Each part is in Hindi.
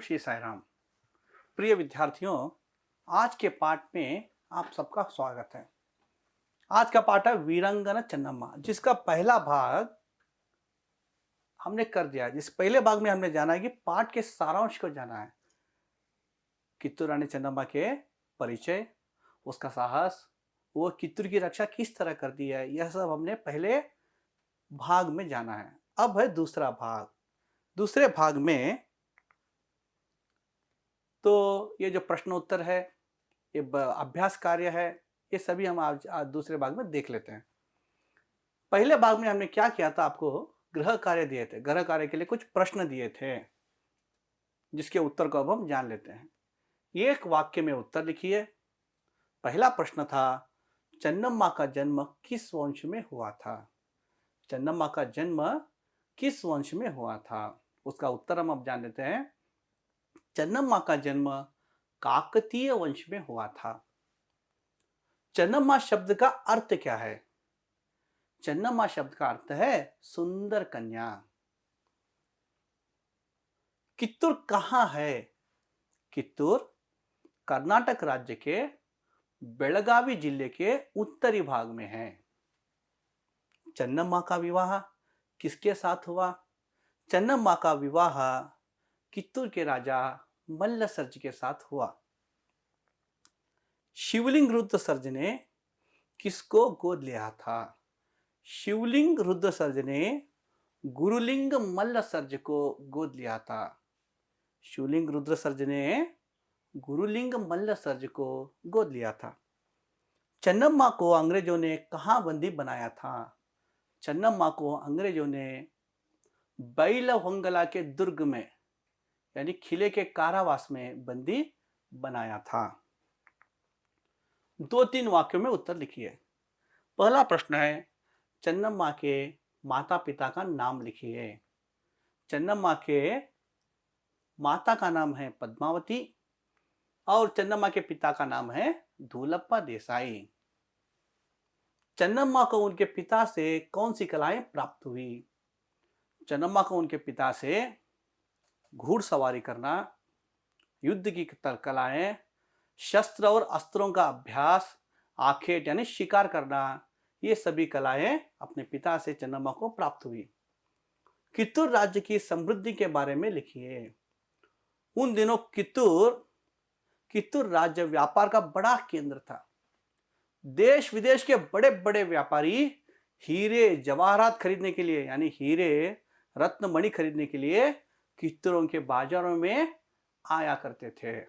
श्री साई राम। प्रिय विद्यार्थियों, आज के पाठ में आप सबका स्वागत है। आज का पाठ है वीरांगना चन्नम्मा, जिसका पहला भाग हमने कर दिया। जिस पहले भाग में हमने जाना है कि पाठ के सारांश को जाना है। कित्तूर रानी चन्नम्मा के परिचय, उसका साहस, वो कित्तूर की रक्षा किस तरह करती है, यह सब हमने पहले भाग में जाना है। अब है दूसरा भाग। दूसरे भाग में तो ये जो प्रश्न उत्तर है, ये अभ्यास कार्य है, ये सभी हम आज दूसरे भाग में देख लेते हैं। पहले भाग में हमने क्या किया था, आपको गृह कार्य दिए थे। गृह कार्य के लिए कुछ प्रश्न दिए थे, जिसके उत्तर को अब हम जान लेते हैं। एक वाक्य में उत्तर लिखिए। पहला प्रश्न था, चन्नम्मा का जन्म किस वंश में हुआ था? चन्नम्मा का जन्म किस वंश में हुआ था? उसका उत्तर हम अब जान लेते हैं। चन्नम्मा का जन्म काकतीय वंश में हुआ था। चन्नम्मा शब्द का अर्थ क्या है? चन्नम्मा शब्द का अर्थ है सुंदर कन्या। कित्तूर कहाँ है? कित्तूर कर्नाटक राज्य के बेळगावी जिले के उत्तरी भाग में है। चन्नम्मा का विवाह किसके साथ हुआ? चन्नम्मा का विवाह कित्तूर के राजा मल्लसर्ज के साथ हुआ। शिवलिंग रुद्रसर्ज ने किसको गोद लिया था? शिवलिंग रुद्रसर्ज ने गुरुलिंग मल्लसर्ज को गोद लिया था। शिवलिंग रुद्रसर्ज ने गुरुलिंग मल्लसर्ज को गोद लिया था। चन्नम्मा को अंग्रेजों ने कहाँ बंदी बनाया था? चन्नम्मा को अंग्रेजों ने बैलहोंगला के दुर्ग में, यानी किले के कारावास में बंदी बनाया था। 2-3 वाक्यों में उत्तर लिखिए। पहला प्रश्न है, चन्नम्मा के माता पिता का नाम लिखिए। चन्नम्मा के माता का नाम है पद्मावती और चन्नम्मा के पिता का नाम है धूलप्पा देसाई। चन्नम्मा को उनके पिता से कौन सी कलाएं प्राप्त हुई? चन्नम्मा को उनके पिता से घुड़सवारी करना, युद्ध की कलाएं, शस्त्र और अस्त्रों का अभ्यास, आखेट यानी शिकार करना, ये सभी कलाएं अपने पिता से चन्नम्मा को प्राप्त हुई। कित्तूर राज्य की समृद्धि के बारे में लिखिए। उन दिनों कित्तूर राज्य व्यापार का बड़ा केंद्र था। देश विदेश के बड़े बड़े व्यापारी हीरे जवाहरात खरीदने के लिए, यानी हीरे रत्न मणि खरीदने के लिए कित्तूरों के बाजारों में आया करते थे।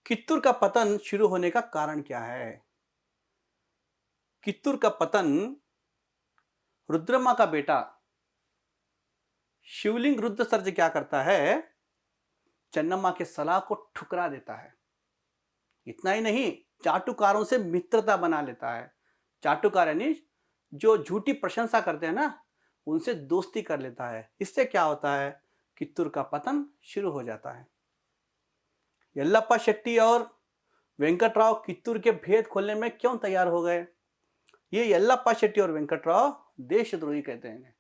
कित्तूर का पतन शुरू होने का कारण क्या है? कित्तूर का पतन रुद्रम्मा का बेटा शिवलिंग रुद्रसर्ज क्या करता है? चन्नम्मा के सलाह को ठुकरा देता है। इतना ही नहीं, चाटुकारों से मित्रता बना लेता है। चाटुकार यानी जो झूठी प्रशंसा करते हैं ना, उनसे दोस्ती कर लेता है। इससे क्या होता है? कित्तूर का पतन शुरू हो जाता है। यल्लप्पा शेट्टी और वेंकटराव कित्तूर के भेद खोलने में क्यों तैयार हो गए? ये यल्लप्पा शेट्टी और वेंकटराव देशद्रोही कहते हैं,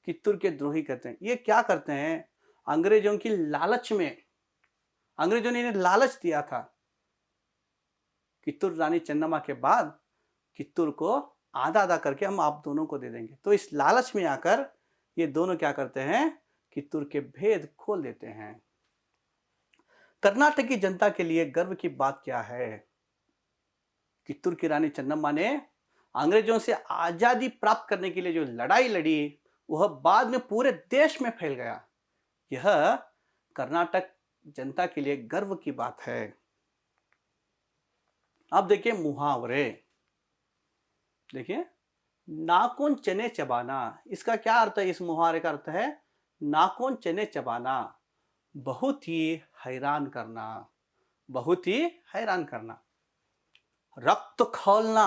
कित्तूर के द्रोही कहते हैं। ये क्या करते हैं? अंग्रेजों की लालच में, अंग्रेजों ने इन्हें लालच दिया था। कित्तूर रानी चन्नम्मा के बाद कित्तूर को आधा आधा करके हम आप दोनों को दे देंगे। तो इस लालच में आकर ये दोनों क्या करते हैं? कित्तूर के भेद खोल देते हैं। कर्नाटक की जनता के लिए गर्व की बात क्या है? कित्तूर की रानी चन्नम्मा ने अंग्रेजों से आजादी प्राप्त करने के लिए जो लड़ाई लड़ी, वह बाद में पूरे देश में फैल गया। यह कर्नाटक जनता के लिए गर्व की बात है। अब देखिए मुहावरे। देखिए, नाखून चने चबाना, इसका क्या अर्थ है? इस मुहावरे का अर्थ है नाखून चने चबाना, बहुत ही हैरान करना, बहुत ही हैरान करना। रक्त खोलना,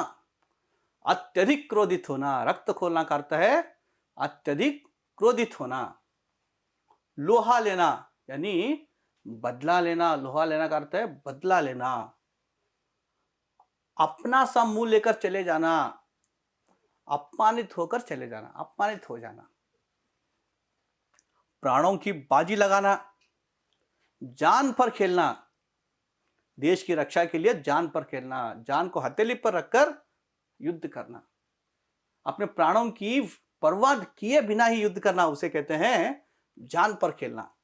अत्यधिक क्रोधित होना। रक्त खोलना का अर्थ है अत्यधिक क्रोधित होना। लोहा लेना यानी बदला लेना। लोहा लेना का अर्थ है बदला लेना। अपना सा मुंह लेकर चले जाना, अपमानित होकर चले जाना, अपमानित हो जाना। प्राणों की बाजी लगाना, जान पर खेलना, देश की रक्षा के लिए जान पर खेलना, जान को हथेली पर रखकर युद्ध करना, अपने प्राणों की परवाह किए बिना ही युद्ध करना, उसे कहते हैं जान पर खेलना।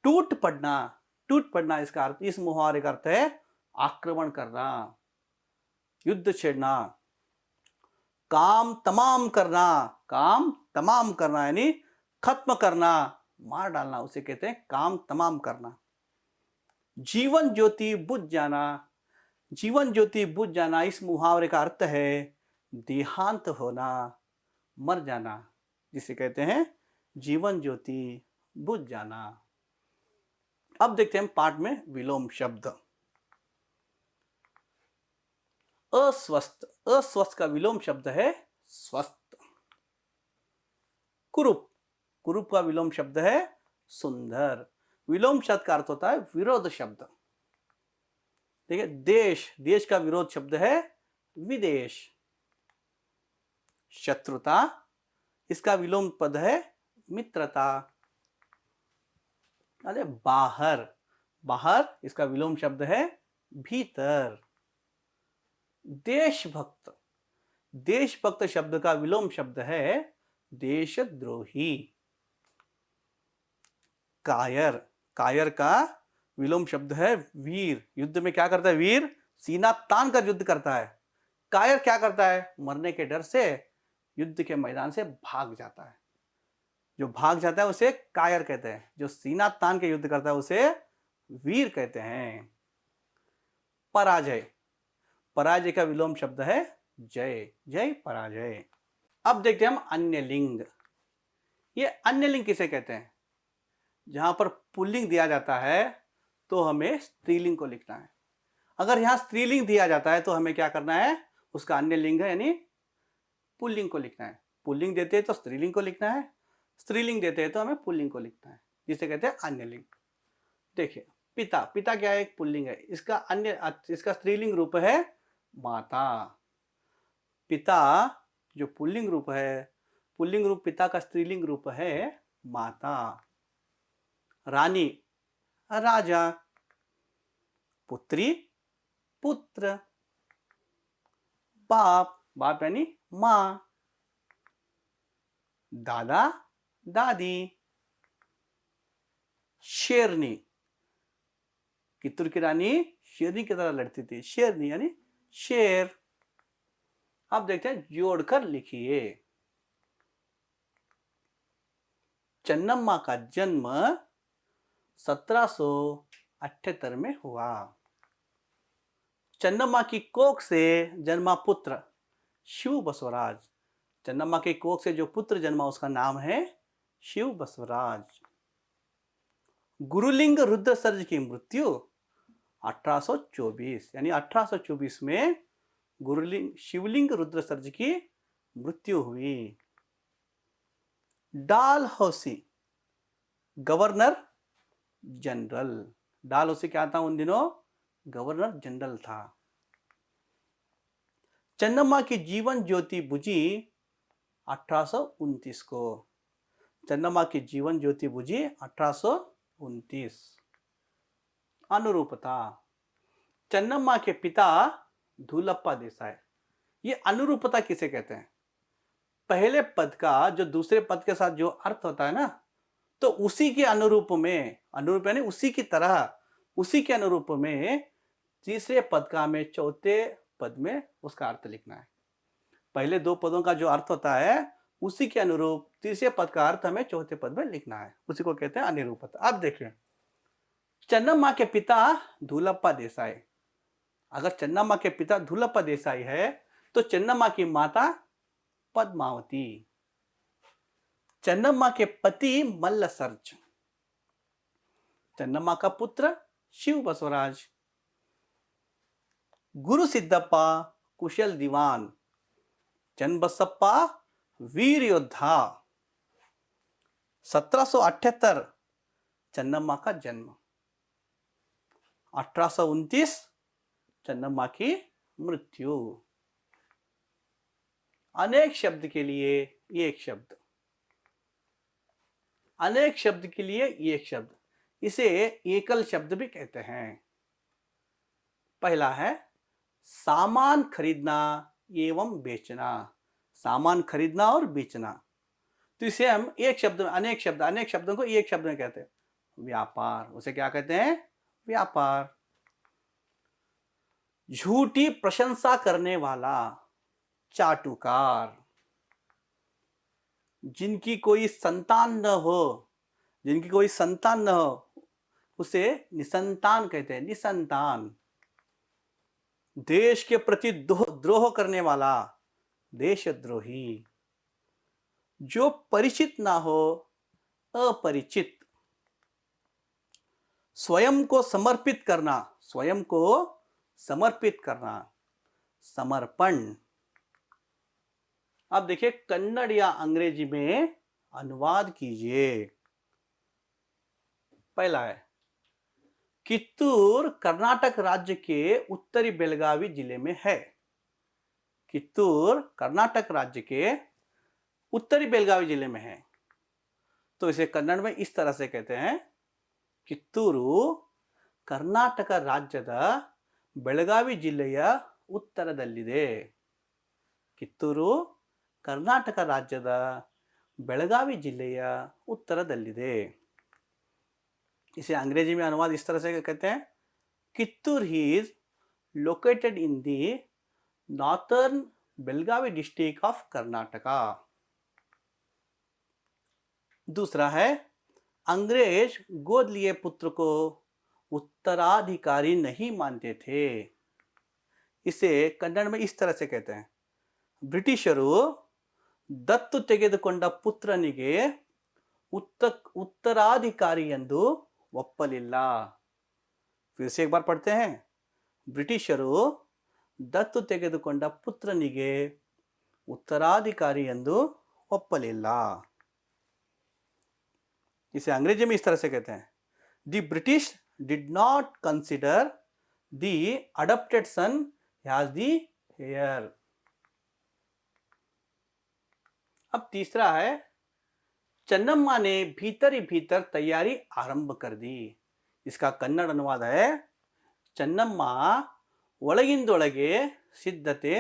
टूट पड़ना, टूट पड़ना इसका अर्थ, इस मुहावरे का अर्थ है आक्रमण करना, युद्ध छेड़ना। काम तमाम करना, काम तमाम करना यानी खत्म करना, मार डालना, उसे कहते हैं काम तमाम करना। जीवन ज्योति बुझ जाना, जीवन ज्योति बुझ जाना, इस मुहावरे का अर्थ है देहांत होना, मर जाना, जिसे कहते हैं जीवन ज्योति बुझ जाना। अब देखते हैं पाठ में विलोम शब्द। अस्वस्थ, अस्वस्थ का विलोम शब्द है स्वस्थ। कुरूप, कुरूप का विलोम शब्द है सुंदर। विलोम शब्द का अर्थ होता है विरोध शब्द। ठीक है, देश, देश का विरोध शब्द है विदेश। शत्रुता, इसका विलोम पद है मित्रता। अरे बाहर, बाहर इसका विलोम शब्द है भीतर। देशभक्त, देशभक्त शब्द का विलोम शब्द है देशद्रोही। कायर, कायर का विलोम शब्द है वीर। युद्ध में क्या करता है वीर? सीना तान कर युद्ध करता है। कायर क्या करता है? मरने के डर से युद्ध के मैदान से भाग जाता है। जो भाग जाता है उसे कायर कहते हैं, जो सीना तान के युद्ध करता है उसे वीर कहते हैं। पराजय, पराजय का विलोम शब्द है जय, जय पराजय। अब देखते हैं हम अन्य लिंग। ये अन्य लिंग किसे कहते हैं? जहां पर पुल्लिंग दिया जाता है तो हमें स्त्रीलिंग को लिखना है। अगर यहां स्त्रीलिंग दिया जाता है तो हमें क्या करना है? उसका अन्य लिंग है यानी पुल्लिंग को लिखना है। पुल्लिंग देते हैं तो स्त्रीलिंग को लिखना है, स्त्रीलिंग देते हैं तो हमें पुल्लिंग को लिखना है, जिसे कहते हैं अन्य लिंग। देखिए पिता, पिता क्या है? एक पुल्लिंग है। इसका अन्य, इसका स्त्रीलिंग रूप है माता। पिता जो पुल्लिंग रूप है, पुल्लिंग रूप पिता का स्त्रीलिंग रूप है माता। रानी, राजा। पुत्री, पुत्र। बाप, बाप यानी मां। दादा, दादी। शेरनी, कित्तूर की रानी शेरनी की तरह लड़ती थी, शेरनी यानी शेर। अब देखते हैं, जोड़कर लिखिए। चन्नम्मा का जन्म 1778 में हुआ। चन्नम्मा की कोख से जन्मा पुत्र शिव बसवराज। चन्नम्मा के कोख से जो पुत्र जन्मा उसका नाम है शिव बसवराज। गुरुलिंग रुद्रसर्ज की मृत्यु 1824, यानी 1824 में गुरुलिंग शिवलिंग रुद्रसर्ज की मृत्यु हुई। डालहौसी गवर्नर जनरल, डालहौसी क्या था उन दिनों? गवर्नर जनरल था। चन्नम्मा की जीवन ज्योति बुझी 1829 को। चन्नम्मा की जीवन ज्योति बुझी 1829। अनुरूपता, चन्नम्मा के पिता धूलप्पा देसाई। ये अनुरूपता किसे कहते हैं? पहले पद का जो दूसरे पद के साथ जो अर्थ होता है ना, तो उसी के अनुरूप में, अनुरूप यानी उसी की तरह, उसी के अनुरूप में तीसरे पद का हमें चौथे पद में उसका अर्थ लिखना है। पहले दो पदों का जो अर्थ होता है उसी के अनुरूप तीसरे पद का अर्थ हमें चौथे पद में लिखना है, उसी को कहते हैं अनुरूपता। अब देखिए, चन्नम्मा के पिता धूलप्पा देसाई। अगर चन्नम्मा के पिता धूलप्पा देसाई है तो चन्नम्मा की माता पद्मावती। चन्नम्मा के पति मल्ल सर्ज। चन्नम्मा का पुत्र शिव बसवराज। गुरु सिद्धप्पा कुशल दीवान। चन्नबसप्पा वीर योद्धा। 1778 चन्नम्मा का जन्म। 1829 चन्नम्मा की मृत्यु। अनेक शब्द के लिए एक शब्द। अनेक शब्द के लिए एक शब्द, इसे एकल शब्द भी कहते हैं। पहला है सामान खरीदना एवं बेचना। सामान खरीदना और बेचना, तो इसे हम एक शब्द में, अनेक शब्दों को एक शब्द में कहते हैं, व्यापार। उसे क्या कहते हैं? व्यापार। झूठी प्रशंसा करने वाला, चाटुकार। जिनकी कोई संतान न हो, जिनकी कोई संतान न हो, उसे निसंतान कहते हैं, निसंतान। देश के प्रति द्रोह करने वाला, देशद्रोही। जो परिचित ना हो, अपरिचित। स्वयं को समर्पित करना, स्वयं को समर्पित करना, समर्पण। अब देखिए कन्नड़ या अंग्रेजी में अनुवाद कीजिए। पहला है कित्तूर कर्नाटक राज्य के उत्तरी बेलगावी जिले में है। कित्तूर कर्नाटक राज्य के उत्तरी बेलगावी जिले में है, तो इसे कन्नड़ में इस तरह से कहते हैं, ಕಿತ್ತೂರು ಕರ್ನಾಟಕ ರಾಜ್ಯದ ಬೆಳಗಾವಿ ಜಿಲ್ಲೆಯ ಉತ್ತರದಲ್ಲಿದೆ। ಕಿತ್ತೂರು ಕರ್ನಾಟಕ ರಾಜ್ಯದ ಬೆಳಗಾವಿ ಜಿಲ್ಲೆಯ उत्तरदल्लिदे। इसे अंग्रेजी में अनुवाद इस तरह से कहते हैं, Kittur is located in the northern Belagavi district of Karnataka. दूसरा है अंग्रेज गोद लिए पुत्र को उत्तराधिकारी नहीं मानते थे। इसे कन्नड़ में इस तरह से कहते हैं, ಬ್ರಿಟಿಷರು ದತ್ತು ತೆಗೆದುಕೊಂಡ ಪುತ್ರನಿಗೆ उत्तराधिकारी ಎಂದು ಒಪ್ಪಲಿಲ್ಲ। फिर से एक बार पढ़ते हैं, ಬ್ರಿಟಿಷರು ದತ್ತು ತೆಗೆದುಕೊಂಡ ಪುತ್ರನಿಗೆ उत्तराधिकारी ಎಂದು ಒಪ್ಪಲಿಲ್ಲ। इसे अंग्रेजी में इस तरह से कहते हैं, the British did not consider the adopted son as the heir. अब तीसरा है चन्नम्मा ने भीतर ही भीतर तैयारी आरंभ कर दी। इसका कन्नड़ अनुवाद है, चन्नम्मा ಒಳಗಿಂದೊಳಗೆ ಸಿದ್ಧತೆ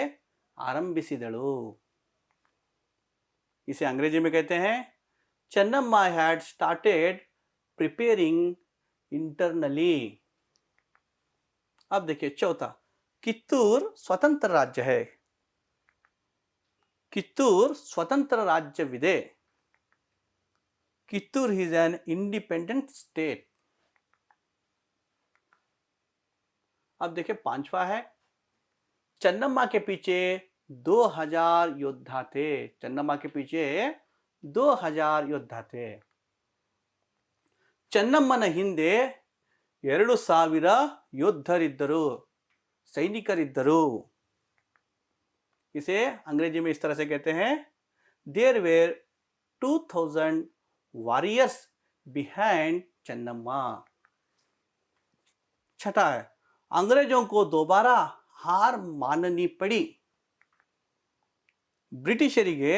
ಆರಂಭಿಸಿದಳು। इसे अंग्रेजी में कहते हैं, Channamma had started preparing internally। अब देखिए चौथा, कित्तूर स्वतंत्र राज्य है। कित्तूर स्वतंत्र राज्यविದೆ। Kittur is an independent state। अब देखिए पांचवा है, चन्नम्मा के पीछे 2000 योद्धा थे। चन्नम्मा के पीछे 2000 योद्धा थे। ಚನ್ನಮ್ಮನ ಹಿಂದೆ 2000 ಯೋಧರಿದ್ದರು, ಸೈನಿಕರಿದ್ದರು। इसे अंग्रेजी में इस तरह से कहते हैं, there were 2000 warriors behind Channamma. छठा है, अंग्रेजों को दोबारा हार माननी पड़ी। ಬ್ರಿಟಿಷರಿಗೆ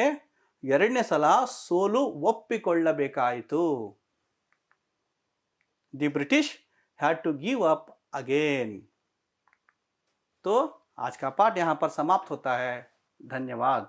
ಎರಡನೇ ಸಲ ಸೋಲು ಒಪ್ಪಿಕೊಳ್ಳಬೇಕಾಯಿತು। The British had to give up again. तो आज का पाठ यहाँ पर समाप्त होता है। धन्यवाद।